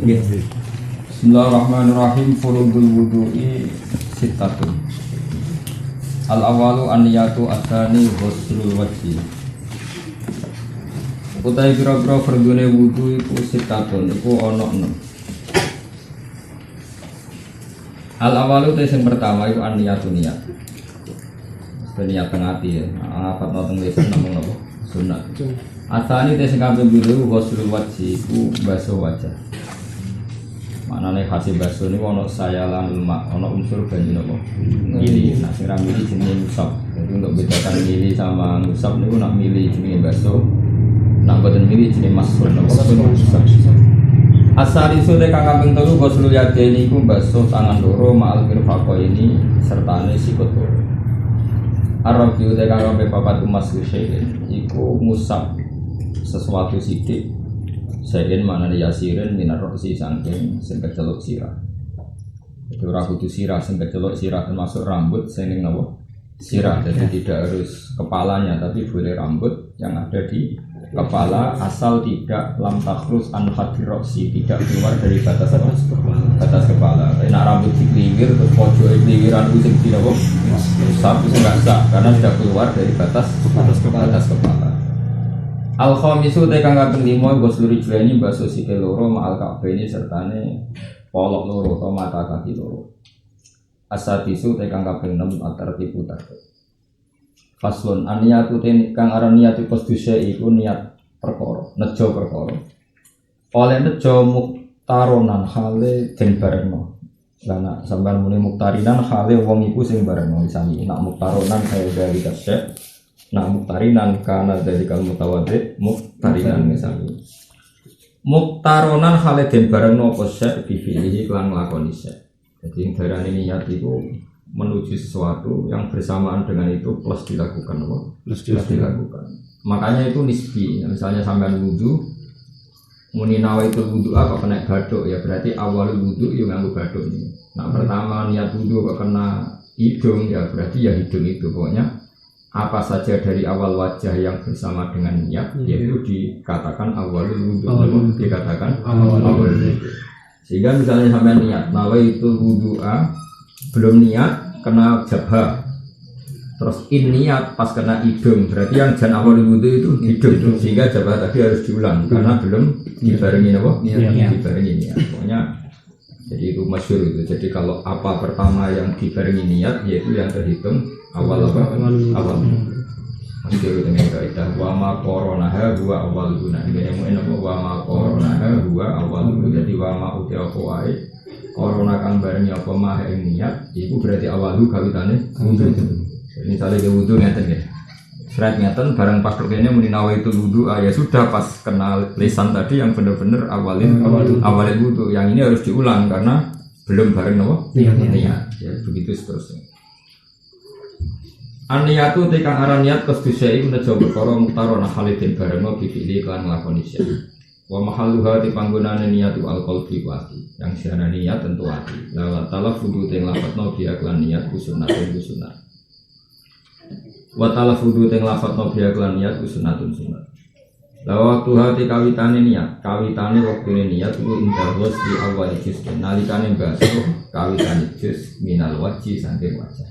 Bismillahirrahmanirrahim. Furudul wudu'i sittatun. Al-awalu an-niyatu ats-tsani ghuslul wajhi. Utai kira-kira fardune wudu iku sittatun, iku ana 6. Al-awalu te sing pertama iku an-niyatu niat. Niat teng ati ya. Apa nang lisan namung napa? Sunat. Ats-tsani te sing kaping pindho ghuslul wajhi iku basuh wajah. Maknane hasil basuh niku ana sayalanul ma, ana unsur banyu napa? Mili. Nah sing ra mili jenenge musab. Jadi untuk bedakan mili sama musab niku nak mili jenenge basuh. Nak boten mili jenenge masfur napa? Musab. Asari sore kang kaping 3 ghuslul yadaini iku basuh tangan loro ma'al mirfaqo ini sertane sikut loro. Arabiu te kang kaping 4 umas syai'in iku musab sesuatu sithik. Syai'in maknane yasirin minar roksi saking sing keceluk sirah. Itu ora kudu sirah sing keceluk sirah termasuk rambut sing ning napa? Sirah. Jadi tidak harus kepalanya tapi boleh rambut yang ada di kepala asal tidak lam takhrus an hadiroksi, tidak keluar dari batas apa? Batas kepala. Nek rambut dikliwir terus pojoke kliwiran ku sing dinapa? Usap itu enggak sah karena sudah keluar dari batas kepala. Al-khamisu te kang kaping 5 ghuslul rijlaini basuh sikil loro ma'al ka'baini sertane polok loro atau mata kaki loro. As-sadisu te kang kaping 6 at-tartibu tartib. Faslun an-niyatu te kang aran niyati qasdusya iku niat perkara, nejo perkara. Oleh nejo muktaronan hale den barengno. Lah nek sampean muni muktarinan hale wong iku sing barengno misale nek muktaronan kaya dari tasya. Nak muktarinan karena dari kalau mutawadid muktarinan misalnya muktaronan haleden bareng nopo syek bifilihi kelan nglakoni syek. Jadi yang darah ini niat itu menuju sesuatu yang bersamaan dengan itu plus dilakukan apa? Plus dilakukan. Makanya itu nisbi. Misalnya sampean wudu muni nawaitul wudu apa kena baduk ya berarti awal wudu yo nganggo baduk ini. Nah pertama niat wudu kok kena hidung ya berarti ya hidung itu pokoknya apa saja dari awal wajah yang bersama dengan niat yaitu dikatakan awalul wudu, dikatakan awal wudu. Sehingga misalnya sampai niat nawaitul wudu'a belum niat kena jabha terus niat pas kena hidung berarti yang jan awal wudu itu hidung sehingga jabha tadi harus diulang karena belum dibarengi apa? Dibarengi niat. Pokoknya jadi itu masyhur itu. Jadi kalau apa pertama yang dibarengi niat yaitu yang terhitung awal apa? Awal. Masyhur dengan kaidah wa ma qoronaha huwa awal guna. Ini apa wa ma qoronaha huwa awal guna. Jadi wa ma utia wae korona kang barengi apa mah ing niat iku berarti awalu kawitane wudu. Misalnya ke wudu ngeten nggih. Seret ngeten bareng pas kene muni nawaitul wudu ya sudah pas kenal lisan tadi yang benar-benar awalin wudu. Yang ini harus diulang karena belum bareng apa? Niat. Ya begitu seterusnya. An-niyatu te kang aran niat qasdusya iku nejo perkara muktarona halidin barengno bifili kan nglakoni syai. Wa mahalluha te panggonane niatu al-qalbi wati. Yang siana niat tentu ati. La talaffudu te nglafadzno biya lan niat sunatun sunat. Wa talaffudu te nglafadzno biya lan niat sunatun sunat. La waktu hati kawitane niat, kawitane waktune niat iku indah was di awal juz. Nalikane basuh kawitane juz minal wajhi saking wajah.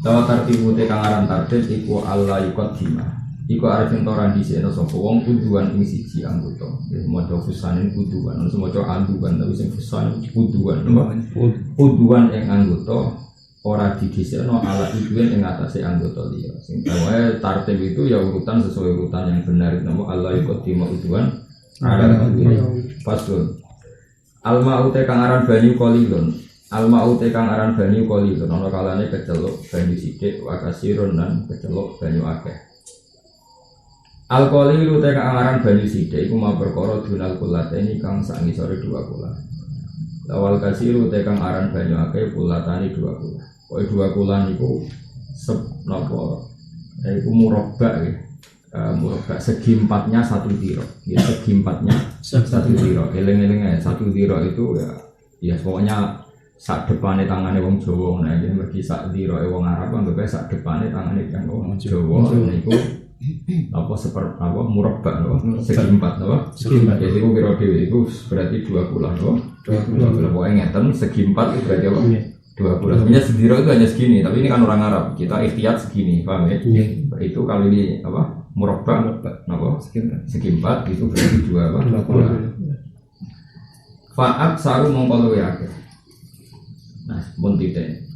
Tawa tartibu te kang aran tartib iku Allah yuqaddima. Iku arep entoran dhisikno sapa wong kuduan ing siji anggota. Ya maca fusanin kuduan, ono maca anduban tapi sing fusan kuduan. Kuduan ing anggota ora didhisikno ala iduan ing atase anggota liya. Sing wae tartib itu ya urutan sesuai urutan yang benar itu Allah yuqaddima kuduan ala iduan. Fasul. Alma ute kang aran banyu qalilun. Alma ute kang aran banyu qalilun ana kalane keceluk banyu sithik wa kasirun lan keceluk banyu akeh. Al-qalilu te kang aran banyu sithik iku ma perkara dunal kulateni kang sak ngisore 2 kula. Lawal kasiru te kang aran banyu akeh kulatani 2 kula. Pokoke 2 kula niku napa iku murabbak ya. Murabbak segi empatnya 1 tiro. Ya segi empatnya 1 tiro. Eling-eling ae 1 tiro itu ya pokoknya sak depane tangane wong Jawa ngono iki mergi sak diroke wong Arab anggap sak depane tangane kan wong Jawa niku apa seperti apa murabbak apa segi empat apa jadi aku kira dewi itu berarti 20 apa 20 pokoknya ngeten segi empat itu berarti apa 20 sebenarnya sediro itu hanya segini tapi ini kan orang Arab kita ikhtiyat segini paham ya itu kalau ini apa murabbak apa segi empat itu berarti 20 fa'at saru mongkolo ya nah pun titik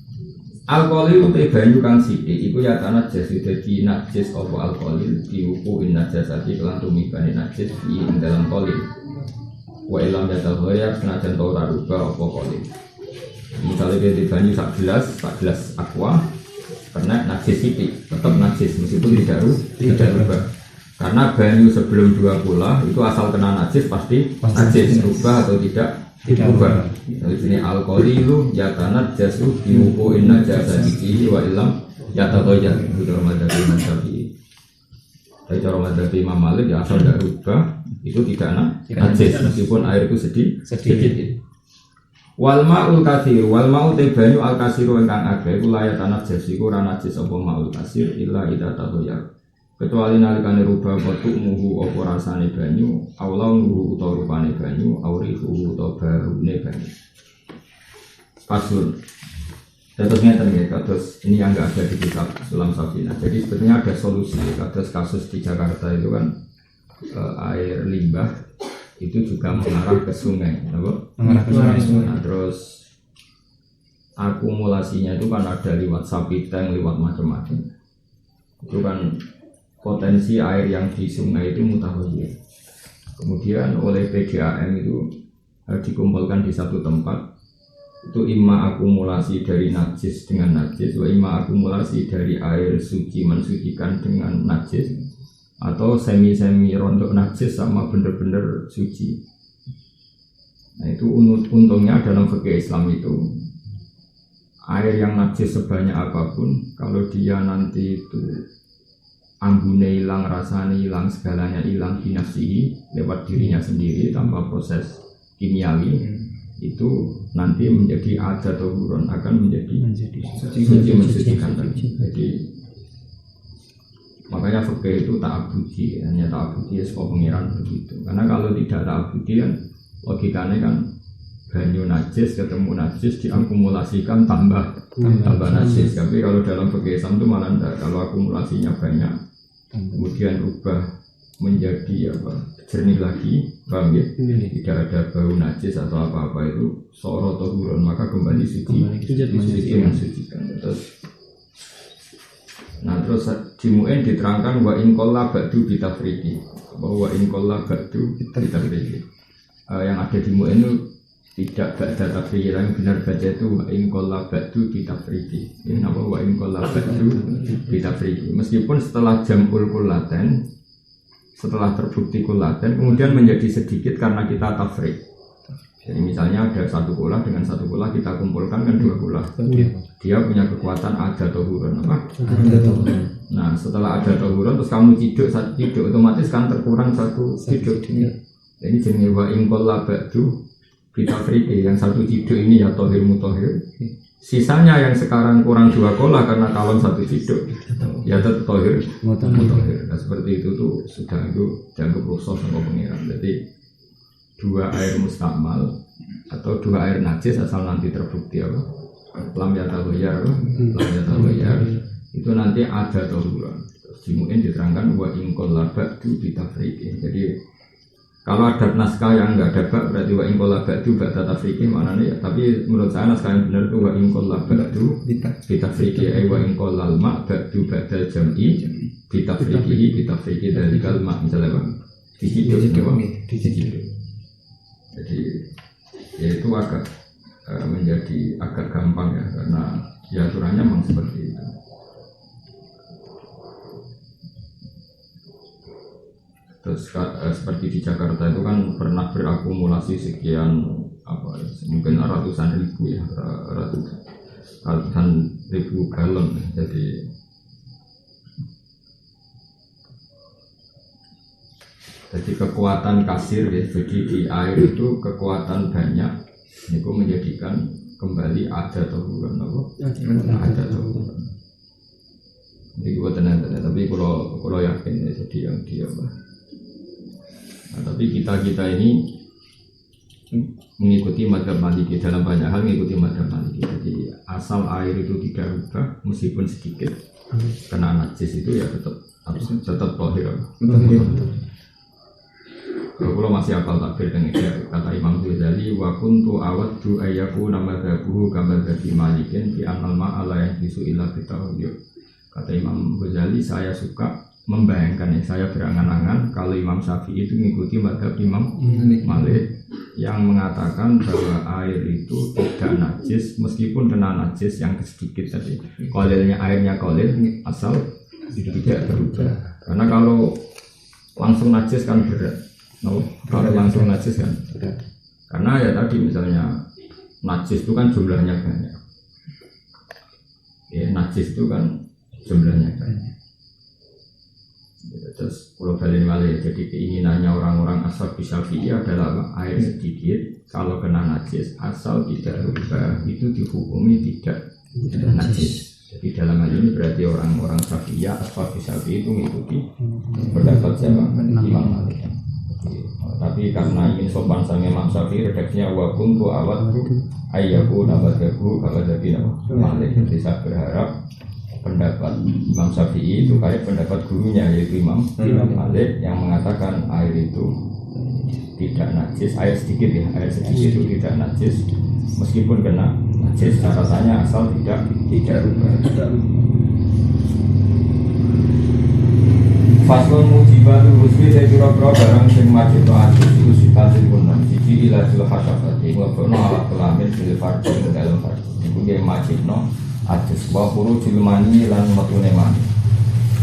alkohol itu banyu kang sithik iku ya tanah jas dadi najis apa alkohol diuku in najasati kelan tumibane najis ing dalam kolil wa ilam yatahaya senajan ta ora rubah apa kolil misalnya kita banyu sak gelas aqua kena najis sithik tetap najis meskipun tidak rubah karena banyu sebelum 20 itu asal kena najis pasti najis rubah atau tidak rubah. Jadi sini alkohol ya tanat jasu diuku inna jasa diki wa ilam ya tatoya itu Ramadan Nabi. Dari cara madhabi Imam Malik ya asal tidak rubah itu tidak najis meskipun air itu sedikit. Wal ma'ul katsir wal ma'u te banyu al katsiru ingkang akeh iku layak tanat jasu iku ora najis apa ma'ul katsir illa ida tatoya. Kecuali nalikane rubah potuk muhu apa rasane banyu aulau muhu utawa rupane banyu aurihu utawa barune banyu pasun terus ngeten ya kados ini yang enggak ada di kitab Sulam Safinah jadi sebetulnya ada solusi kados kasus di Jakarta itu kan air limbah itu juga mengarah ke sungai mengarah ke sungai nah, terus akumulasinya itu kan ada lewat sapi tank lewat macam-macam itu kan potensi air yang di sungai itu mutahoyir. Kemudian oleh PDAM itu dikumpulkan di satu tempat. Itu imma akumulasi dari najis dengan najis, wa imma akumulasi dari air suci mensucikan dengan najis, atau semi-semi rontok najis sama bener-bener suci. Nah itu untungnya dalam fikih Islam itu air yang najis sebanyak apapun, kalau dia nanti itu ambune hilang, rasanya hilang, segalanya hilang binafsihi lewat dirinya sendiri tanpa proses kimiawi itu nanti menjadi adat atau buron akan menjadi suci mensucikan jadi makanya fikih itu ta'abudi hanya ta'abudi ya sebuah pengiran begitu karena kalau tidak ta'abudi kan logikanya kan banyu najis ketemu najis diakumulasikan tambah najis tapi kalau dalam fikih Islam itu malah enggak kalau akumulasinya banyak kemudian rubah menjadi jernih lagi, paham ya? Tidak ada bau najis atau apa-apa itu soro atau buron maka kembali suci mensucikan. Terus di Mu'in diterangkan wa in qalla ba'du bitafriqi bahwa in qalla ba'du bitafriqi yang ada di Mu'in itu tidak ba'da tafriqi yang benar baca itu wa in qalla ba'du bitafriqi ini apa wa in qalla ba'du bitafriqi meskipun setelah jam'ul kullaten setelah terbukti kullaten kemudian menjadi sedikit karena kita tafriq jadi misalnya ada satu kulah dengan satu kulah kita kumpulkan kan dua kulah dia punya kekuatan ada tohuron apa? Nah setelah ada tohuron terus kamu satu ciduk otomatis kan terkurang satu ciduk jadi jenis wa in qalla ba'du bitafriqi yang satu ciduk ini ya tohir mutohir sisanya yang sekarang kurang dua kola karena kalon satu ciduk ya tetap tohir mutohir nah, seperti itu tuh sudah itu dianggap rukhsah sama pengiran jadi dua air mustakmal atau dua air najis asal nanti terbukti apa lam yatahoyar itu nanti ada tohuran di mungkin diterangkan wa ingkol labak itu bitafriqi jadi kalau ada naskah yang enggak ada bak berarti wa ingkol labak itu bak tafriqi maknanya ya tapi menurut saya naskah yang benar itu wa ingkol labak itu bitafriqi wa ingkol lalma bak itu badal jam'i bitafriqi dari kalma misalnya bang diciduk jadi ya itu agak menjadi agak gampang ya karena ya aturannya memang seperti itu. Terus seperti di Jakarta itu kan pernah berakumulasi sekian apa mungkin ratusan ribu ya ratusan ribu galon jadi kekuatan kasir ya jadi di air itu kekuatan banyak itu menjadikan kembali ada tohuran apa ada tohuran jadi gue tenang tapi kalau yakin diam. Nah, tapi kita ini mengikuti madzhab Maliki dalam banyak hal, mengikuti madzhab Maliki. Jadi asal air itu tidak rubah meskipun sedikit kena najis itu ya tetap tohir. Kalau masih apal takbir dengan kata Imam Ghazali, wa kuntu awaddu ayyaku namadzabuhu kamadzhabi Malikin fi annal ma'ala yang bisu illa bitawdir. Kata Imam Ghazali, saya suka membayangkan, saya berangan-angan kalau Imam Syafi'i itu mengikuti madzhab Imam Malik yang mengatakan bahwa air itu tidak najis meskipun kena najis yang sedikit tadi. Kolilnya airnya kolil asal tidak berubah. Karena kalau langsung najis kan berat. Kalau langsung najis kan berat. Karena ya tadi misalnya najis itu kan jumlahnya banyak. Ya, najis itu kan jumlahnya banyak. Terus pulau balik balik, jadi keinginannya orang-orang asal Syafi'i adalah air sedikit kalau kena najis asal tidak berubah itu dihukumi tidak najis. Jadi dalam hal ini berarti orang-orang Syafi'i asal Syafi'i itu mengikuti pendapat siapa? Imam Malik. Tapi karena ingin sopan sama Imam Syafi'i, redaksinya wa kuntu awaddu ayyaku nabadahu kamadzhabi Malik. Jadi saya berharap pendapat Imam Syafi'i itu kayak pendapat gurunya yaitu Imam Malik yang mengatakan air itu tidak najis, air sedikit itu tidak najis meskipun kena najis rasanya asal tidak rubah. Faslun mujibatu husni saya kira-kira barang sing wajib ajus itu sifatil kunam siji ilajul hasyafati ngobokno alat kelamin bil farji dalam farji itu dia wajibno ajus wa puru jilmani lan metune mani.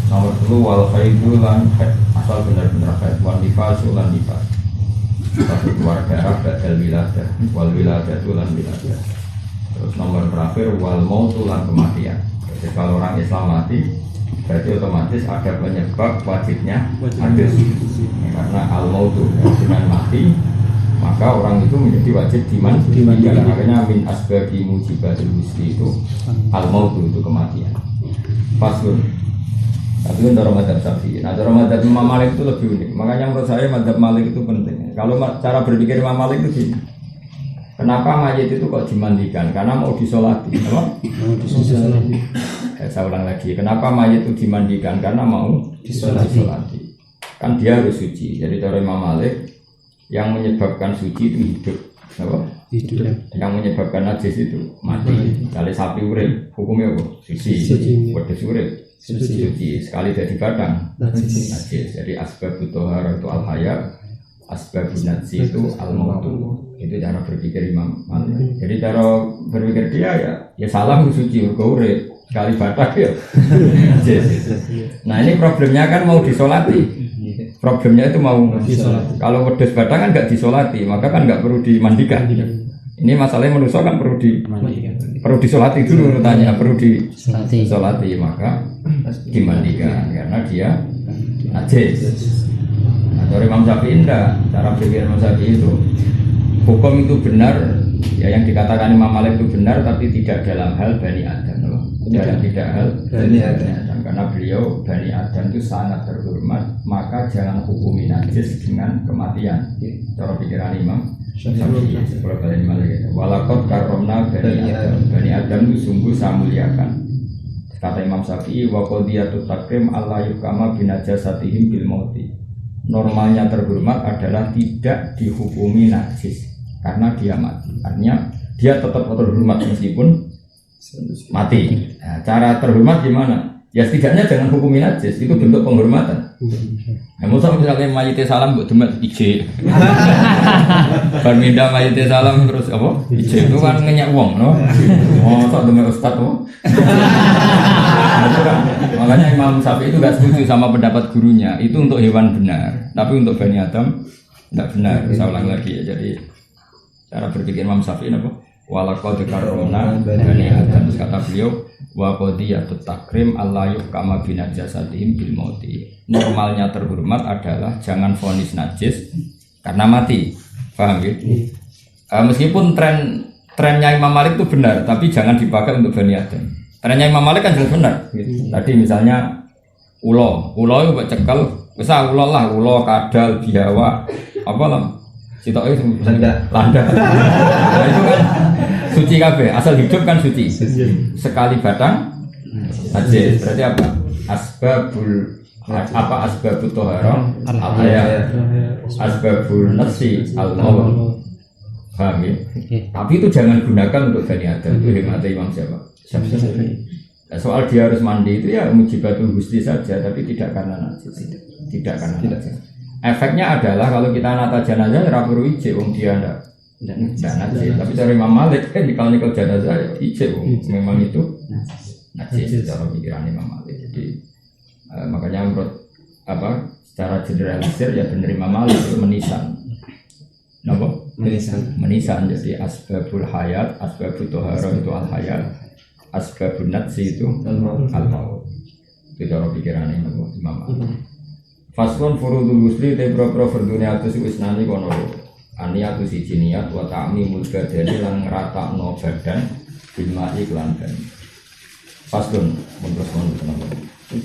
Nomor 2 wal khaidu lan asal benar-benar haid wan nifas lan nifas. Satu keluar darah badal wiladah wal wiladah lan wiladah. Terus nomor terakhir wal mautu lan kematian. Jadi kalau orang Islam mati berarti otomatis ada penyebab wajibnya ajus. Karena al mautu dengan mati maka orang itu menjadi wajib dimandikan. Makanya min asbabi mujibatul husni itu al-mautu itu kematian. Faslun. Tapi untuk madzhab Syafi'i. Nah, cara madzhab Imam Malik itu lebih unik. Makanya menurut saya madzhab Malik itu penting. Kalau cara berpikir Imam Malik itu gini. Kenapa mayit itu kok dimandikan? Karena mau disolati. Apa? Mau disolati. Saya ulang lagi. Kenapa mayit itu dimandikan? Karena mau disolati. Kan dia harus suci. Jadi cara Imam Malik yang menyebabkan suci itu hidup, apa? Hidup. Yang menyebabkan najis itu mati. Kali sapi urip, hukumnya apa? Suci. Wedhus urip, suci. Sekali jadi badang, najis. Jadi asbabut thaharah itu al-hayat, asbabun najis itu al-mautu. Itu cara berpikir Imam Malik. Jadi cara berpikir dia ya salah suci mergo urip. Sekali badang ya najis. Nah ini problemnya kan mau disolati. Problemnya itu mau disolati. Kalau wedhus badang kan nggak disolati, maka kan nggak perlu dimandikan. Ini masalahnya manusia kan perlu disolati dulu, tanya perlu disolati, maka dimandikan karena dia najis. Nah, dari Imam Syafi'i enggak, cara berpikir Imam Syafi'i itu hukum itu benar, ya yang dikatakan Imam Malik itu benar, tapi tidak dalam hal Bani Adam. Tidak hal Bani Adam, karena beliau Bani Adam itu sangat terhormat, maka jangan hukumi najis dengan kematian. Cara pikiran Imam Syafi'i seperti Bani Malik. Walakot karomna Bani Adam. Bani Adam itu sungguh saya muliakan. Kata Imam Syafi'i, wa qadiyatut takrim alla yukama binajasatihim bil mauti. Normalnya terhormat adalah tidak dihukumi najis karena dia mati. Artinya dia tetap terhormat meskipun mati. Nah, cara terhormat gimana? Ya setidaknya jangan hukumi najis, itu bentuk penghormatan. Nah, misalnya mayite salam buat demet ije. Berminda mayite salam terus apa? Ije itu kan ngenyak uang, no? Oh, tak demet ustad, no? Makanya Imam Syafi'i itu gak setuju sama pendapat gurunya. Itu untuk hewan benar, tapi untuk Bani Adam tidak benar. Saya ulang lagi ya. Jadi cara berpikir Imam Syafi'i apa? Walaqad karramna Bani Adam. Terus kata beliau, wa qadiyatut takrim alla yuhkama binajasatihim bil mauti. Normalnya terhormat adalah jangan vonis najis karena mati. Paham ya? Meskipun trennya Imam Malik itu benar, tapi jangan dipakai untuk Bani Adam. Trennya Imam Malik kan jelas benar. Tadi misalnya ulo itu buat cekal Wis ulo kadal biawa apa lah sitoke landa. Nah, itu kan suci kabeh, asal hidup kan suci. Sekali batang najis. Berarti apa? Asbabut thaharah asbabun nafsi al-maut. Paham ya? Tapi itu jangan gunakan untuk Bani Adam. Itu hemat Imam siapa? Nah, soal dia harus mandi itu ya mujibatul husni saja, tapi tidak karena najis. Tidak karena najis. Efeknya adalah kalau kita nata jenazah ora perlu ijek wong dia ndak najis. Tapi dari Imam Malik kan kalau nikel jenazah ya ijek wong memang itu najis cara pikiran Imam Malik. Jadi makanya menurut secara generalisir ya benar Imam Malik itu menisan. Napa? Menisan. Jadi asbabul hayat, asbabut thaharah itu al hayat, asbabun najsi itu al maut. Itu cara pikiran Imam Malik. Faslun furudul ghusli te pro fardune atus isnani kono. Aniatu siji niat wa ta'mimul badani lan ngratakno badan bil ma'i lan banyu. Faslun terus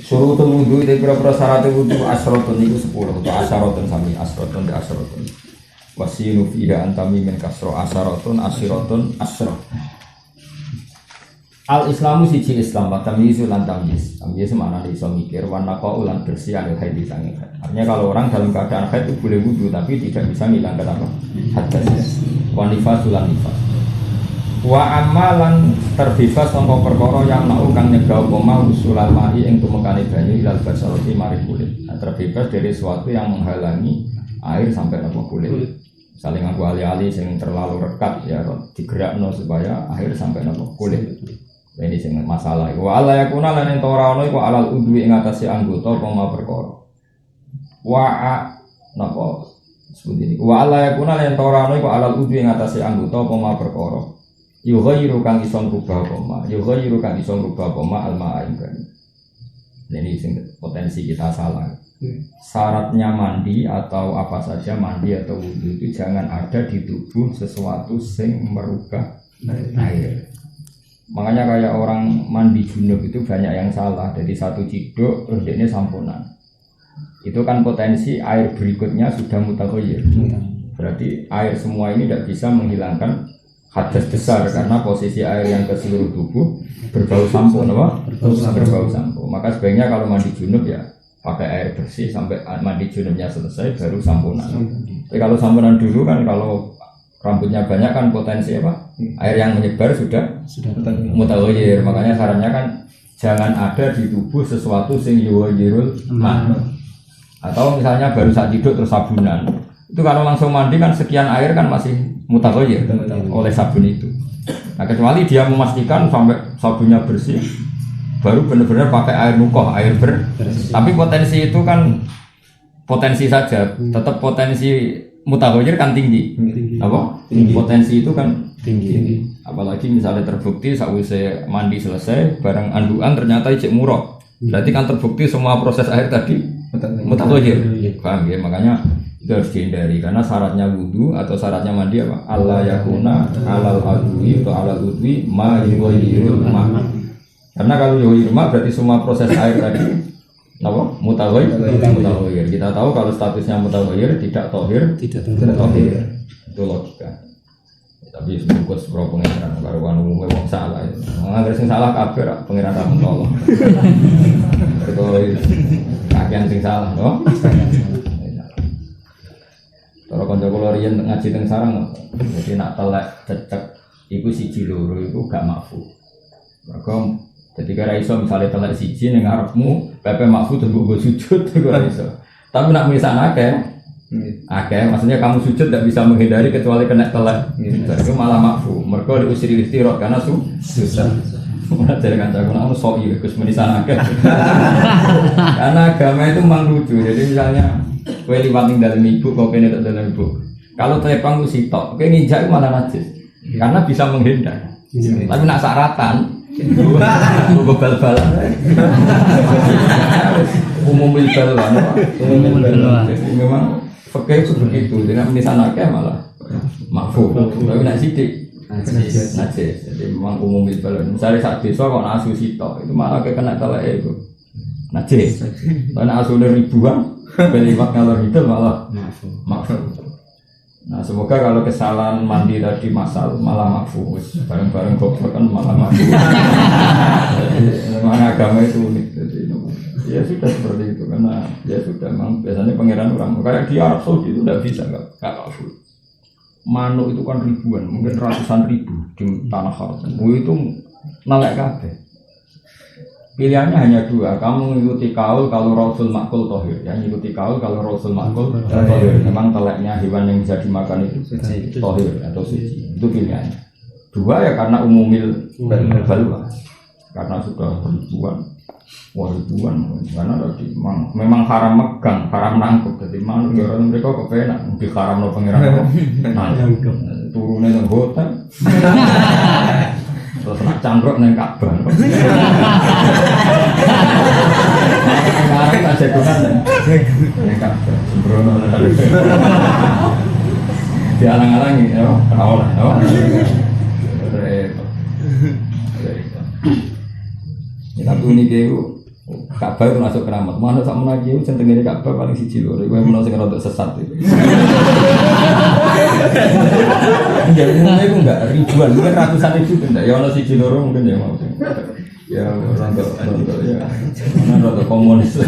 surutul wudu te pro syarat wudu asratun niku 10 atau asyaratun sami asratun de asyaratun. Wasinu fi antami min kasra asyaratun asyiratun asyrah. Al-Islamu siji Islam, tamyiz lan tamyiz. Tamyiz maknane iso mikir, warna kau ulan bersih anil haid sange haid. Artinya kalau orang dalam keadaan haid itu boleh wudu tapi tidak bisa menghilangkan apa? Hadas. Wa nifas ulan nifas. Wa amalan terbebas sangka perkara yang mau kang nyegah apa mau usulal ma'i ing tumekane banyu ilal basarati mari kulit. Nah, terbebas dari sesuatu yang menghalangi air sampai apa kulit. Saling aku alih-alih yang terlalu rekat ya digerakno supaya air sampai apa kulit. Ini sing masalah. Wa ala yakuna lan ento ora ono iku alal udwi ing atase anggota apa ma perkara. Wa napa sebut ini. Wa ala yakuna lan ento ora ono iku alal udwi ing atase anggota apa ma perkara. Yughayyiru kang iso rubah apa ma. Yughayyiru kang iso rubah apa ma al ma'in kan. Ini sing potensi kita salah. Syaratnya mandi atau apa saja mandi atau wudu itu jangan ada di tubuh sesuatu sing merubah air. Makanya kayak orang mandi junub itu banyak yang salah. Jadi satu ciduk terus ini sampunan. Itu kan potensi air berikutnya sudah mutaghayyir. Berarti air semua ini tidak bisa menghilangkan hadas besar karena posisi air yang ke seluruh tubuh berbau sampo, apa? Berbau sampo. Maka sebaiknya kalau mandi junub ya pakai air bersih sampai mandi junubnya selesai baru sampunan. Tapi kalau sampunan dulu kan kalau rambutnya banyak kan potensi apa? Air yang menyebar sudah mutaghayyir. Makanya sarannya kan jangan ada di tubuh sesuatu sing yuwayyirul ma. Atau misalnya baru saat tidur terus sabunan. Itu kalau langsung mandi kan sekian air kan masih mutaghayyir oleh sabun itu. Nah, kecuali dia memastikan sampai sabunnya bersih baru benar-benar pakai air nukoh, air bersih. Tapi potensi itu kan potensi saja, tetap potensi mutaghayyir kan tinggi. Apa? Tinggi. Potensi itu kan tinggi. Apalagi misalnya terbukti sakwise mandi selesai barang anduan ternyata ijek murok. Berarti kan terbukti semua proses air tadi mutaghayyir. Paham ya? Makanya itu harus dihindari karena syaratnya wudu atau syaratnya mandi apa? Allah yakuna alal adwi atau alal udwi ma yughayyiru ma. Karena kalau yughayyiru ma berarti semua proses air tadi apa? Mutaghayyir. Kita tahu kalau statusnya mutaghayyir tidak tohir. Itu logika. Tapi sebut sepuro pengiran karuan umumnya wong salah itu. Mengajar sing salah kabeh pengiran ra mentolo. Mergo kakean sing salah, no? Kalau kanca kula riyen ngaji teng sarang, jadi nak telek cecek iku siji loro iku gak makfu. Mergo ketika ra iso misale telek siji ning ngarepmu, pepe makfu terus mbok sujud iku ra iso. Tapi nak misan akeh maksudnya kamu sujud tidak bisa menghindari kecuali kena telek. Itu malah makfu. Mergo diusiri istirot karena susah. Jadi kan aku nak sok iki Gus menisan akeh. Karena agama itu memang lucu. Jadi misalnya kowe liwat ning dalem ibu, kok kene tok dalem ibu. Kalau telepang ku sitok, kowe nginjak malah najis. Karena bisa menghindar. Tapi nak saratan, gue bal-balan. Umum bal-balan. Memang fakih itu begitu. Dengan menisan akeh malah makfu. Tapi nak sidik najis. Jadi memang umum bal-balan. Misalnya saat desa kok nasu sitok, itu malah kena telek itu. najis. Karena asune ribuan, beliwat ngalor itu malah maaf. Nah semoga kalau kesalahan mandi tadi malah mafu, bareng-bareng goblok kan malah mafu. Memang agama itu unik, jadi ya sudah seperti itu karena ya sudah memang biasanya pangeran orang kayak di Arab Saudi itu tidak bisa nggak mafu. Manuk itu kan ribuan, mungkin ratusan ribu di tanah haram. Itu nalek kabeh. Pilihannya hanya dua, kamu mengikuti kaul kalau Rasul Makul Tohir, ya mengikuti kaul kalau Rasul Makul Tohir. Memang teleknya hewan yang bisa dimakan itu Tohir atau suci, itu pilihannya. Dua ya karena umumil balwa, karena sudah ribuan, karena tadi memang haram megang, haram nangkep, jadi mana orang mereka kepenak, di haram no pengiran nangkep, turunnya nang hotel. Terus nak cangkruk neng Ka'bah. Sekarang tak jagungan neng Ka'bah. Sembrono. Dialang-alangi, ya, tahu lah, ya. Tapi ini dia Ka'bah itu masuk keramat. Mana sama lagi itu centengnya Ka'bah paling siji lho. Kowe menawa sing rada sesat itu. Ya itu enggak ribuan, mungkin ratusan ribu enggak. Ya ono siji loro mungkin ya mau. Ya rada ya. Mana rada komunis.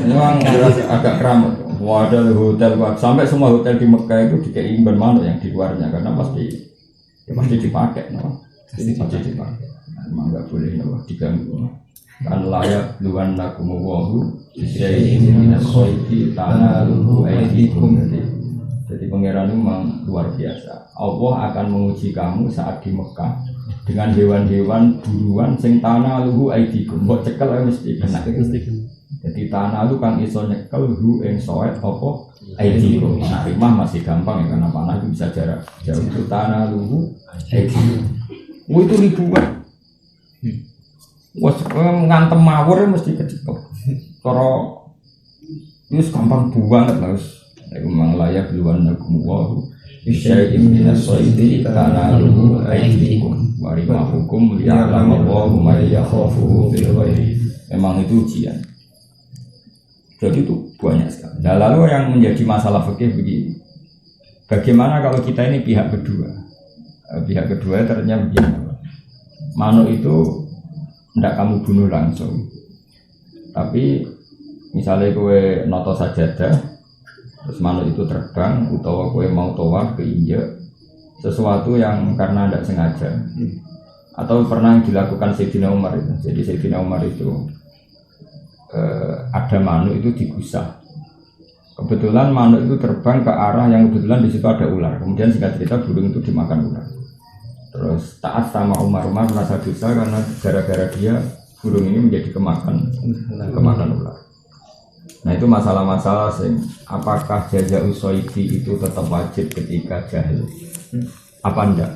Memang agak keramat. Ada hotel sampai semua hotel di Mekah itu dikei imban manuk yang di luarnya karena pasti dipakai, no. Jadi pasti dipakai. Memang nggak boleh diganggu. Kan layak luan lakumu wahu isyai'in minas soiti tanah luhu aidikum. Jadi pangeran itu memang luar biasa. Allah akan menguji kamu saat di Mekah dengan hewan-hewan buruan sing tanah luhu aidikum. Mbok cekel mesti kena. Jadi tanah lu kang iso nyekel hu ing soet apa aidikum. Nah rimah masih gampang ya karena panah itu bisa jarak jauh. Itu tanah luhu aidikum. Itu ribuan. Wes ngantem mawur mesti kecekel. Cara wis gampang banget lah wis. Iku mang layak luwan nakum isyai'in minas soidi tanaluhu aidikum wa rima hukum liya'lam Allahu ma yakhafuhu bil ghairi. Memang itu ujian. Jadi itu banyak sekali. Nah, lalu yang menjadi masalah fikih begini. Bagaimana kalau kita ini pihak kedua? Pihak kedua ternyata begini. Manuk itu tidak kamu bunuh langsung, tapi misalnya kowe noto sajadah, terus manuk itu terbang, atau kowe mau tawaf keinjak sesuatu yang karena tidak sengaja, atau pernah dilakukan Sayyidina Umar itu. Jadi Sayyidina Umar itu ada manuk itu digusah. Kebetulan manuk itu terbang ke arah yang kebetulan di situ ada ular. Kemudian singkat cerita burung itu dimakan ular. Terus taat sama Umar merasa dosa karena gara-gara dia burung ini menjadi kemakan ular. Nah itu masalah-masalah sing apakah jaza usoidi itu tetap wajib ketika jahil? Apa enggak?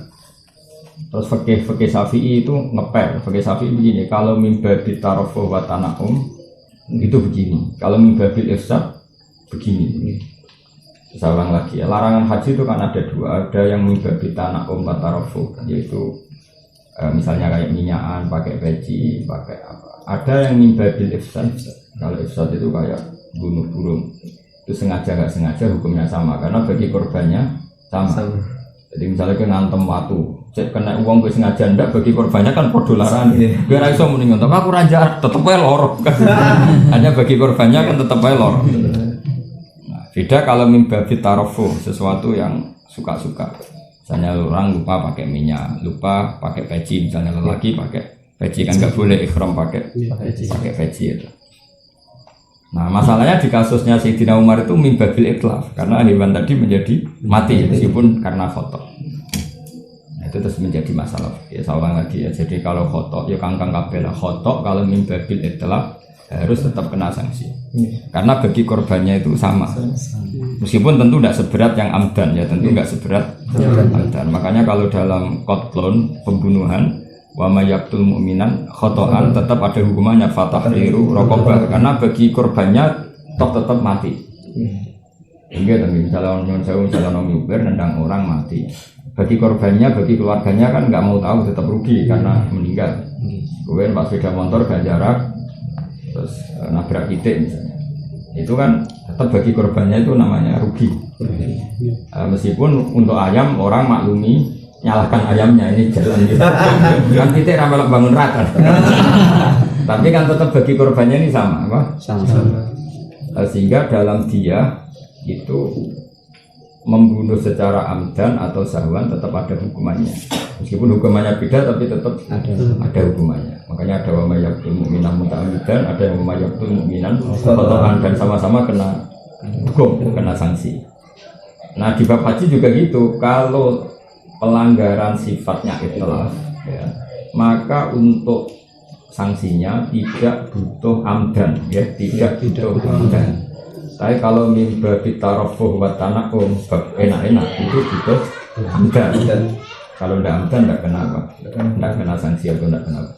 Terus fikih Syafi'i itu ngepel. Fikih Syafi'i begini, kalau mimbabil tarofuh wa tana'um itu begini. Kalau mimbabil ifsad begini. Saya ulang lagi ya, larangan haji itu kan ada dua, ada yang mimbabil tana'um wa tarofuh, yaitu misalnya kayak minyakan, pakai peci, pakai apa. Ada yang mimbabil ifsad. Kalau ifsad itu kayak bunuh burung, itu sengaja nggak sengaja hukumnya sama, karena bagi korbannya sama. Jadi misalnya kena ngantem watu, cek kena uang gue sengaja ndak, bagi korbannya kan podo larang. Biar iso mending untuk aku raja tetep ae loro. Hanya bagi korbannya kan tetep ae loro. Nah, beda kalau mimbabil tarofu, sesuatu yang suka-suka. Misalnya orang lupa pakai minyak, lupa pakai peci, misalnya lelaki pakai peci kan nggak boleh ihram pakai peci itu. Nah masalahnya di kasusnya Sayyidina Umar itu mimbabil itlaf, karena hewan tadi menjadi mati meskipun karena khotok. Nah, itu terus menjadi masalah. Ya saya ulang lagi ya. Jadi kalau khotok ya kangkang kabel khotok, kalau mimbabil itlaf harus tetap kena sanksi. Karena bagi korbannya itu sama. Meskipun tentu tidak seberat yang amdan ya, tentu nggak seberat amdan. Makanya kalau dalam qatlun pembunuhan wa may yaqtul mu'minan khotoan tetap ada hukumannya fatahriru raqabah, karena bagi korbannya tetap mati. Enggak, tapi misalnya orang nyuber nendang orang mati, bagi korbannya, bagi keluarganya kan nggak mau tahu, tetap rugi karena meninggal. Kemudian pas sepeda motor gak jarak, terus nabrak titik misalnya, itu kan tetap bagi korbannya itu namanya rugi. Meskipun untuk ayam orang maklumi nyalahkan ayamnya ini jalan gitu. Kan titik ramelok bangun rata. Tapi kan tetap bagi korbannya ini sama, apa? Sama. Sehingga dalam dia itu membunuh secara amdan atau sahwan tetap ada hukumannya. Meskipun hukumannya beda tapi tetap ada hukumannya. Makanya ada wa may yaqtul mu'minan muta'ammidan, ada yang wa may yaqtul mu'minan khata'an, dan sama-sama kena hukum, kena sanksi. Nah di bab haji juga gitu. Kalau pelanggaran sifatnya itlaf, ya, maka untuk sanksinya tidak butuh amdan, ya, tidak butuh amdan. Tapi kalau mimba bitarofuh wa tanakum bab enak-enak itu butuh amdan. Kalau tidak amdan tidak kena apa? Tidak kena sanksi atau tidak kena apa?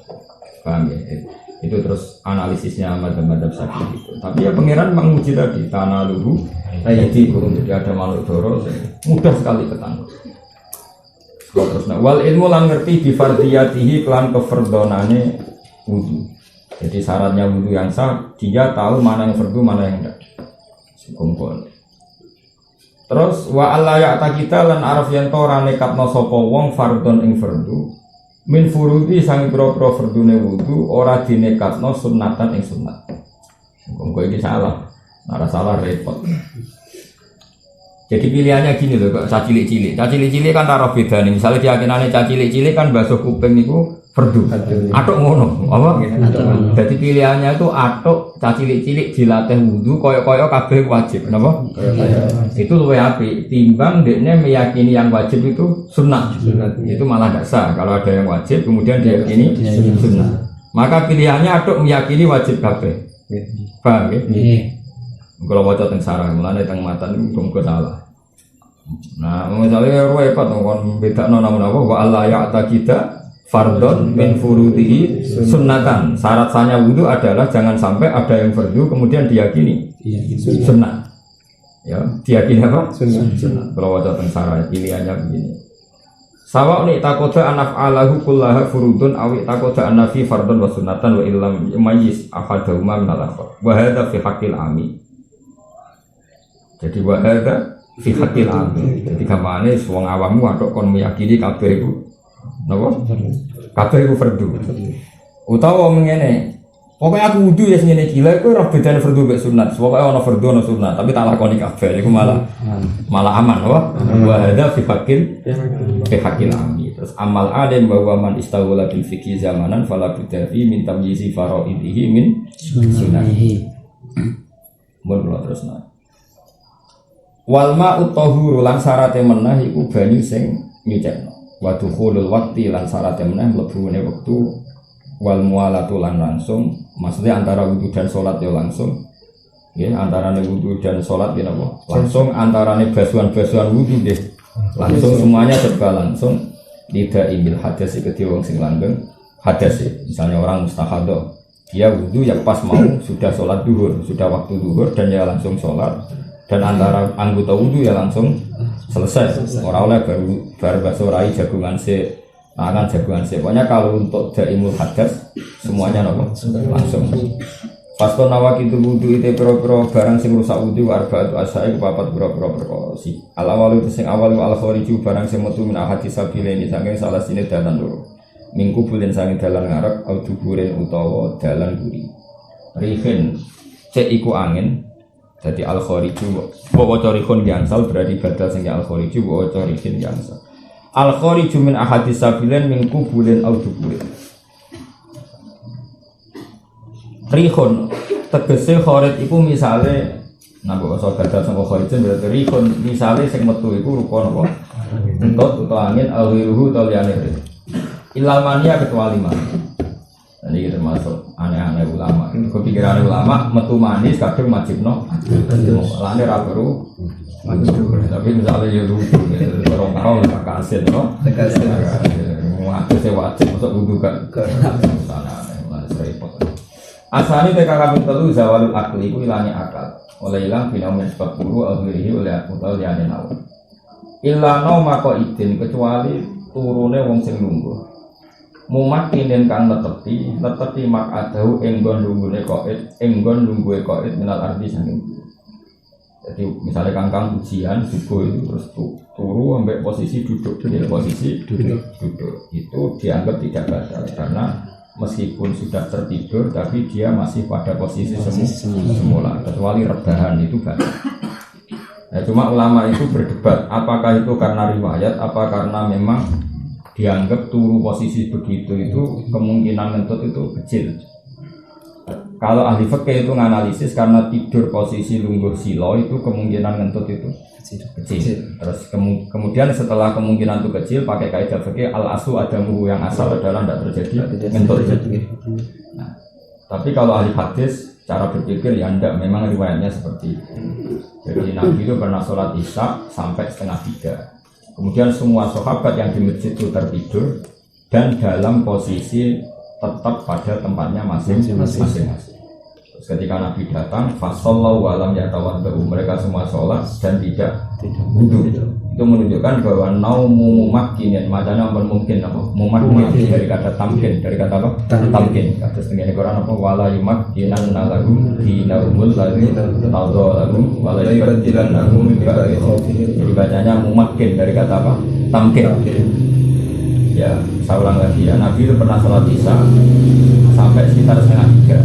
Paham ya? Itu terus analisisnya madhab-madhab sakit itu. Tapi ya pangeran menguji tadi tanah luhu, jadi ada makhluk doro mudah sekali ketangkep. Terus wal ilmu lan ngerti di fardiyatihi kelan kefardonane wudu. Jadi syaratnya wudu yang sah, dia tahu mana yang fardu mana yang enggak. Kumpul. Terus wa alla ya'ta kita lan araf yen to ora nekatno sapa wong fardhon ing fardu min furudi sang pro-pro fardune wudu ora dinekatno sunnatan ing sunnat. Kok iki salah. Ora salah repot. Jadi pilihannya gini loh, kok cacilik-cilik. Cacilik-cilik kan taruh beda nih. Misalnya keyakinannya cacilik-cilik kan basuh kuping itu fardu. Atok ngono, apa? Jadi pilihannya itu atok cacilik-cilik dilatih wudu, koyo-koyo kabeh wajib, kenapa? Itu luwih apik timbang dekne meyakini yang wajib itu sunnah. Itu malah tidak sah. Kalau ada yang wajib kemudian diyakini sunnah. Maka pilihannya atok meyakini wajib kabeh. Paham ya? Kalau baca teng sarah, mulane teng matan itu muga salah. Nah, misalnya repot kon bedakno namun apa wa alla ya'ta kita fardhon min furudihi sunnatan. Syarat sahnya wudu adalah jangan sampai ada yang fardu kemudian diyakini sunnah. Ya, diyakini apa? Sunnah. Kalau baca teng sarah pilihannya begini. Sawa uni takoda anaf'alahu kullaha furudun awi takoda anafi fardhon wa sunnatan wa illam yumayyiz ahadahuma min al-akhar. Wa hadza fi haqqil ami. Jadi wahada fi haqqil amin. Jadi gamane wong awammu atok kon meyakini kabeh iku napa? Kabeh iku fardu. Utawa ngene. Pokoke aku wudu ya ngene iki. Lha iku ora bedane fardu mek sunat. Pokoke ana fardu ana sunat, tapi tak lakoni kabeh iku malah aman, apa? Wahada fi haqqil amin. Terus amal alim bahwa man istawala bil fiqhi zamanan fala bidafi min tamyizi faraidihi min sunnah. Mun terus wal ma'u tahuru lan syarate meneh iku banyu sing nyucekno. Wa dukhulul waqti lan syarate meneh mlebune wektu wal mualatu lan langsung. Maksudnya antara wudu dan salat ya langsung. Nggih, antarane wudu dan salat ya napa? Langsung antarane basuhan-basuhan wudu nggih. Langsung semuanya serba langsung. Tidak imil hadas iki wong sing langgeng hadas. Misalnya orang mustahadah, dia wudu ya pas mau sudah salat duhur, sudah waktu duhur dan ya langsung salat. Dan antara anggota wudu ya langsung selesai. Orang oleh baru basuh rai jagungan se, tangan jagungan se. Pokoknya kalau untuk daimul hadas semuanya nopo langsung. Pasto nawak itu wudu itu pro barang sing rusak wudu arba'atu asai kepapat pro perkosi. Al awal itu sing awal al khariju barang sing metu min ahadi sabilaini saking salah sini dalan loro. Minggu bulan saking dalan ngarep au duburin utawa dalan buri. Rihin cek iku angin. Jadi al-khariju wa tarikun yangsal berarti badal sing al-khariju wa tarikin yangsal. Al-khariju min ahadis sabilan min kubulin au duburin. Rihun tegese kharid iku misale napa basa badal sangka kharijun berarti rihun misale sing metu iku rupa napa? Entut utawa angin awiruhu utawa liyane. Ilmania kecuali mana? Ini termasuk aneh-aneh ulama. Kepikiran ulama metu manis kadang wajibno. Lane ra perlu. Tapi misalnya ya lucu, orang tahu lah kaset, no? Kaset. Wajib masuk wudu kan? Sana aneh, repot. Asani TK kami telu zawalul akli ku ilangnya akal. Oleh ilang binaum sebab guru alhamdulillah oleh akal liane nau. Ilano mako idin kecuali turune wong sing lungguh. mumakinin kang netepi makadahu enggon lunggune qaid minal ardi saking. Jadi misalnya kangkang ujian subuh itu terus turu sampai posisi duduk itu dianggap tidak batal karena meskipun sudah tertidur tapi dia masih pada posisi semula kecuali rebahan itu batal. Nah, cuma ulama itu berdebat apakah itu karena riwayat apa karena memang dianggap turu posisi begitu itu kemungkinan ngentut itu kecil. Kalau ahli fikih itu nganalisis karena tidur posisi lungguh silo itu kemungkinan ngentut itu kecil. Terus kemudian setelah kemungkinan itu kecil pakai kaidah fikih al aslu adamu yang asal adalah tidak terjadi ngentut. Nah, tapi kalau ahli hadis cara berpikir ya enggak, memang riwayatnya seperti itu. Jadi Nabi itu pernah sholat isya sampai 2:30. Kemudian semua sahabat yang di masjid itu tertidur dan dalam posisi tetap pada tempatnya masing-masing. Terus ketika Nabi datang, fasallahu alam yatawaddu, mereka semua sholat dan tidak wudu. Itu menunjukkan bahwa naumu mumakkinin, macamnya mungkin apa? Mumakkin dari kata tamkin, dari kata apa? Tamkin. Kata setengah Quran apa? Wala yumakkinan lahum dinahumul ladzi tadha lahum wala yubaddilan lahum min ba'di khawfihim. Jadi bacanya mumakkin dari kata apa? Tamkin. Ya, saya ulang lagi ya. Nabi itu pernah sholat isya sampai sekitar 2:30.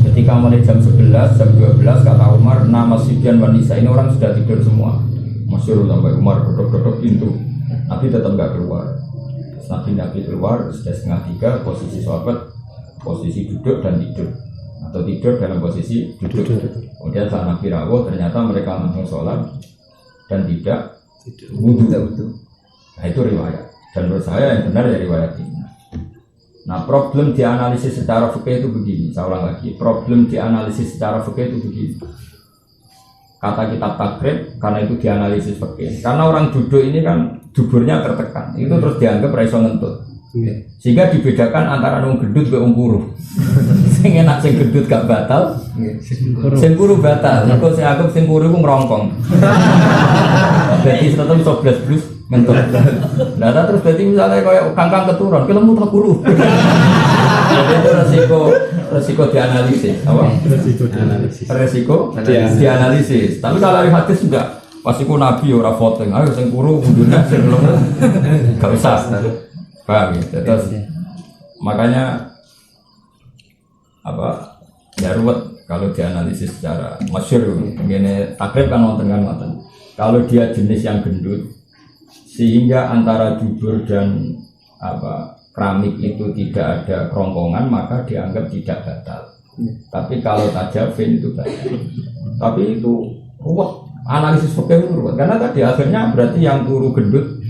Ketika mulai jam 11, jam 12 kata Umar, nama Sibyan wa Nisa ini orang sudah tidur semua. Masyhur sampai Umar dodok-dodok pintu. Nabi tetap nggak keluar. Terus Nabi keluar sudah 2:30, posisi sahabat posisi duduk dan tidur atau tidur dalam posisi duduk. Kemudian saat Nabi rawuh ternyata mereka langsung sholat dan tidak wudu. Nah itu riwayat. Dan menurut saya yang benar ya riwayat ini. Nah problem dianalisis secara fikih itu begini, saya ulang lagi. Problem dianalisis secara fikih itu begini. Kata kitab takrib karena itu dianalisis fikih. Karena orang duduk ini kan duburnya tertekan, itu terus dianggap raiso ngentut. Sehingga dibedakan antara wong gendut ke wong kuru. Sing enak sing gendut gak batal, sing kuru batal. Mergo sing anggap sing kuru ku ngrongkong. Jadi tetep iso blas-blus ngentut. Nah, terus berarti misalnya kayak kangkang keturun, kelemu tak kuru. Jadi itu resiko dianalisis, apa? Resiko dianalisis. Tapi kalau dari hadis enggak, pasti ku nabi ora voting. Ayo sing kuru kudune sing kelemu. Gak usah. Paham ya? Terus makanya apa? Ya ruwet kalau dianalisis secara masyhur begini. Takrib kan wonten kan wonten. Kalau dia jenis yang gendut sehingga antara jubur dan apa keramik itu tidak ada kerongkongan maka dianggap tidak batal. Tapi kalau tajafin itu batal. Tapi itu ruwet, analisis fikih itu ruwet karena tadi akhirnya berarti yang turu gendut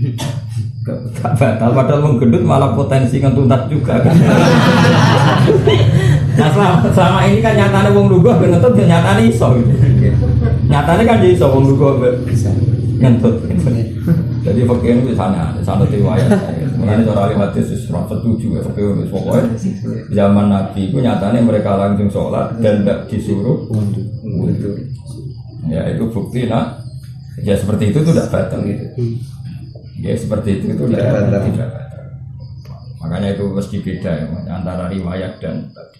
gak batal, padahal menggendut malah potensi ngentuntas juga kan. Nah selama ini kan nyatanya wong lugu ngentut nyatanya iso gitu. Nyatanya kan iso wong lugu ngentut. Jadi fakir itu sana riwayat. Mengenai cara hadis sudah setuju ya fakir itu pokoknya zaman Nabi itu nyatanya mereka langsung sholat dan tidak disuruh wudu. Ya itu bukti nah. Ya seperti itu tidak batal gitu. Ya seperti itu tidak batal. Makanya itu mesti beda ya, antara riwayat dan tadi.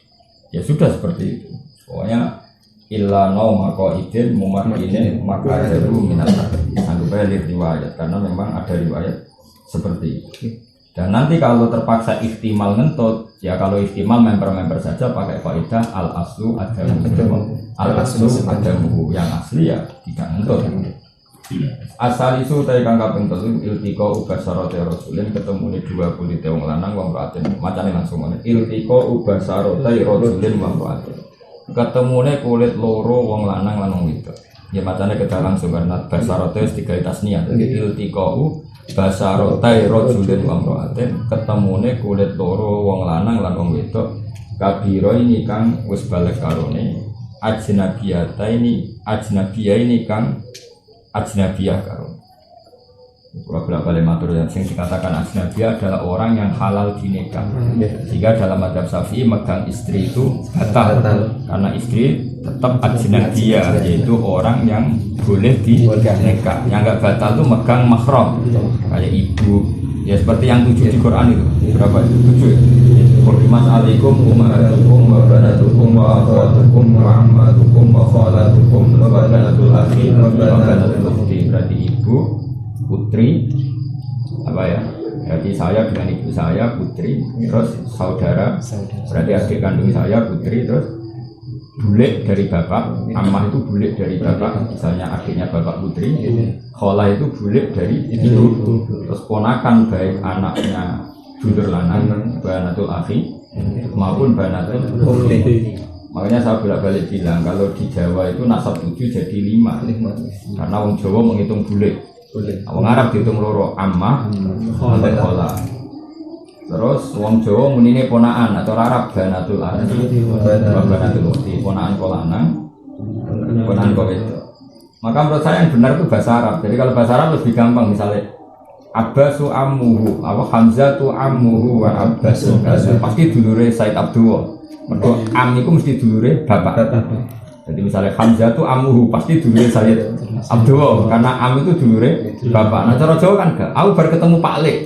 Ya sudah seperti itu. Pokoknya illa nauma qaidin mumakkinin maka itu minat sampai riwayat karena memang ada riwayat seperti itu. Dan nanti kalau terpaksa ihtimal ngentut ya kalau ihtimal member saja pakai kaidah al aslu adamu yang asli ya tidak ngentut. Asal isu tadi kang kaping 3 iltiko ubasarate rasulin ketemu ni dua kulit wong lanang wong wadon macane langsung ngene iltiko ubasarate rasulin wong wadon ketemune kulit loro wong lanang lan wong wedok ya macane kedah langsung karena basarate wis digawe tasniah dadi iltiko ubasarate rasulin wong wadon ketemune kulit loro wong lanang lan wong wedok kabiro ini kang wis balik karone ajnabiyah ini kang ajnabiyah karo. Beberapa matur yang sing dikatakan ajnabiyah adalah orang yang halal dinikah. Sehingga dalam mazhab Syafi'i megang istri itu batal karena istri tetap ajnabiyah yaitu orang yang boleh dinikah. Yang enggak batal itu megang mahram kayak ibu. Ya seperti yang 7 di Quran itu. berapa itu? 7. Hurrimat alaikum ummahatukum wa banatukum wa akhwatukum wa ammatukum wa khalatukum wa banatul akhi wa banatul ukhti. Berarti ibu, putri, apa ya? Berarti saya dengan ibu saya putri, terus saudara. Berarti adik kandung saya putri, terus bulik dari bapak, ammah itu bulik dari bapak, misalnya adiknya bapak putri, kholah itu bulik dari ibu, terus ponakan baik anaknya dulur lanang, banatul akhi maupun banatul ukhti. Makanya saya bolak-balik bilang kalau di Jawa itu nasab 7 jadi 5, karena orang Jawa menghitung bulik, orang Arab dihitung loro, ammah, kholah. Terus wong Jawa munine ponaan atau Arab banatul akhi, banatul ukhti, ponaan lanang, ponaan wedok. Maka menurut saya yang benar itu bahasa Arab. Jadi kalau bahasa Arab lebih gampang, misalnya Abbasu ammuhu, apa Hamzatu ammuhu wa Abbasu. Pasti dulure Said Abdullah. Mergo am iku mesti dulure bapak. Jadi misalnya Hamzatu ammuhu pasti dulure Said Abdullah karena am itu dulure bapak. Nah cara Jawa kan enggak. Aku baru ketemu Pak Lek.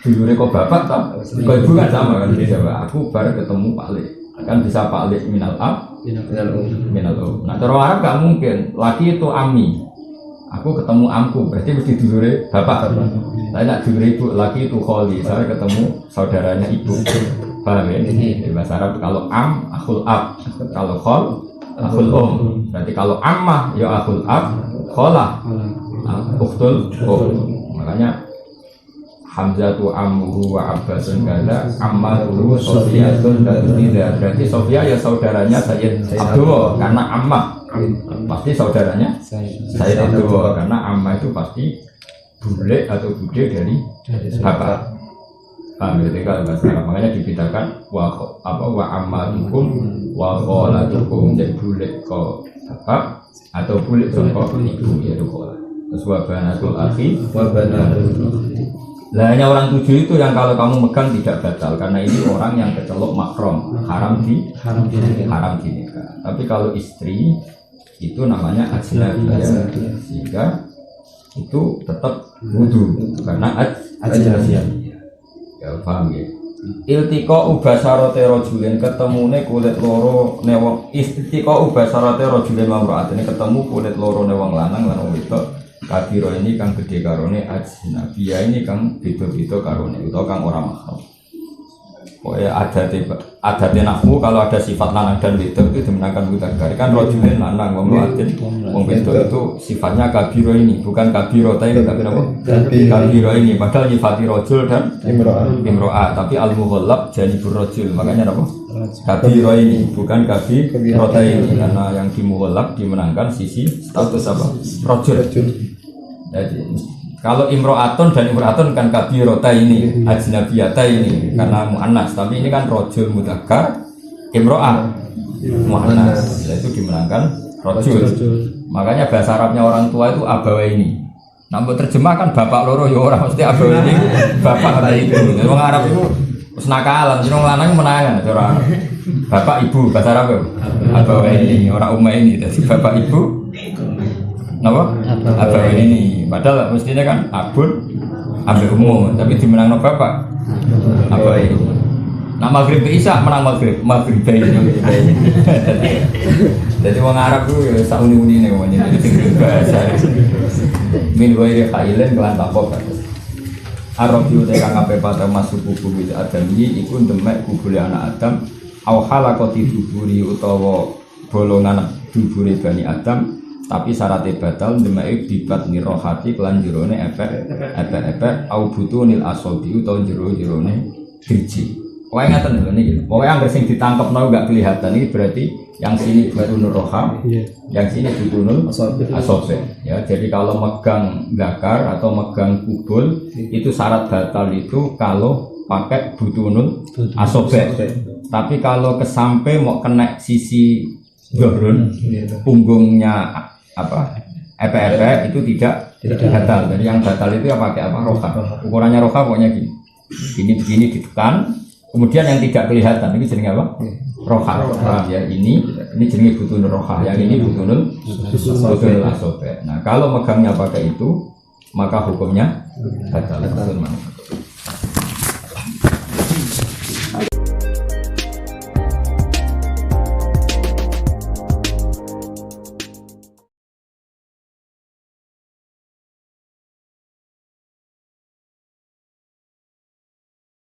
Dulure kok bapak tak? Kok ibu kan sama kan di Jawa. Aku baru ketemu Pak Lek. Kan bisa Pak Lek minal ab, minal um. Nah cara Arab gak mungkin. Laki itu ami. Aku ketemu amku, berarti mesti dulure bapak. Saya nak dulure ibu, laki itu kholi. Saya ketemu saudaranya ibu. Paham ya? Di bahasa Arab kalau am, akhul ab. Kalau khol, akhul Berarti kalau ammah, ya akhul ab. Kholah, ukhtul Makanya Hamzatu ammuhu wa abbasun kada ammatuhu Sofiyatun dan tidak. Berarti Sofia ya saudaranya Sayyid Abdullah karena ammah pasti saudaranya Sayyid Abdullah karena ammah itu pasti bule atau bude dari bapak. Paham ya? Kalau bahasa Arab makanya dibedakan wa ammatukum wa kholatukum, jadi bule kok bapak atau bule kok ibu yaitu kholah. Terus wa banatul akhi wa banatul ukhti. Lah hanya orang 7 itu yang kalau kamu megang tidak batal karena ini orang yang kecelok makrom, haram di nikah. Tapi kalau istri itu namanya ajnabi ya. Sehingga itu tetap wudu karena ajnabi. Ya paham ya. Iltiqa ubasarate rajulin, ketemune kulit loro ne wong. Iltiqa ubasarate rajulin mamra'atene, ketemu kulit loro ne wong lanang lan wong wedok. Kabiro ini kang gede karone ajnabiyah ini kang beda-beda karone utawa kang ora mahram. Pokoknya adate nakmu kalau ada sifat lanang dan wedok itu dimenangkan mudzakkar. Kan rajulin lanang wong wedok itu sifatnya kabiro ini bukan kabiro tapi apa? Kabiro ini padahal nyifati rajul dan imro'ah tapi al-mughallab janibur rajul. Makanya apa? Kabiro ini bukan kabiro ini karena yang dimughallab dimenangkan sisi status apa? Rajul. Jadi kalau imro'atun dan imro'atun kan kabirota ini, ajnabiyata ini karena mu'annas, tapi ini kan rojul mudzakkar, imro'ah mu'annas, itu dimenangkan rojul. Makanya bahasa Arabnya orang tua itu abawaini. Namun terjemahkan bapak loro ya orang mesti abawaini, bapak atau ibu. Orang Arab itu senakalan, jadi orang lanang menangan orang bapak ibu bahasa Arab abawaini, orang umma ini, jadi bapak ibu. Napa? Abah ini, padahal mestinya kan abun, ambil umum, tapi dimenang no bapak. Abah ini. Nah maghrib Isa menang maghrib ini. Jadi orang Arab itu ya sauni-uni nih namanya, jadi tinggal bahasa. Min wairi khailen kelan takok. Arab itu tekan ngapain pada masuk kubur itu Adam ini, ikut demek kubur anak Adam. Awhala koti duburi utawa bolongan duburi bani Adam. Tapi syaratnya batal demek dibat nirohati kelan jerone efek au butunil asobi utawa jerone driji. Pokoknya ngaten lho niki. Pokoknya anggar sing ditangkepno enggak kelihatan ini berarti yang sini butunul roha, yang sini butunul asobe. Ya, jadi kalau megang zakar atau megang kubul itu syarat batal itu kalau pakai butunul asobe. Tapi kalau kesampe mau kena sisi Zohrun, punggungnya apa EP itu tidak batal. Jadi yang batal itu ya pakai apa? Roha. Ukurannya roha pokoknya gini begini ditekan. Kemudian yang tidak kelihatan ini jenenge apa? Roha. Ya ini jenenge butunul roha. Yang ini butunul asobe. Nah kalau megangnya pakai itu maka hukumnya batal.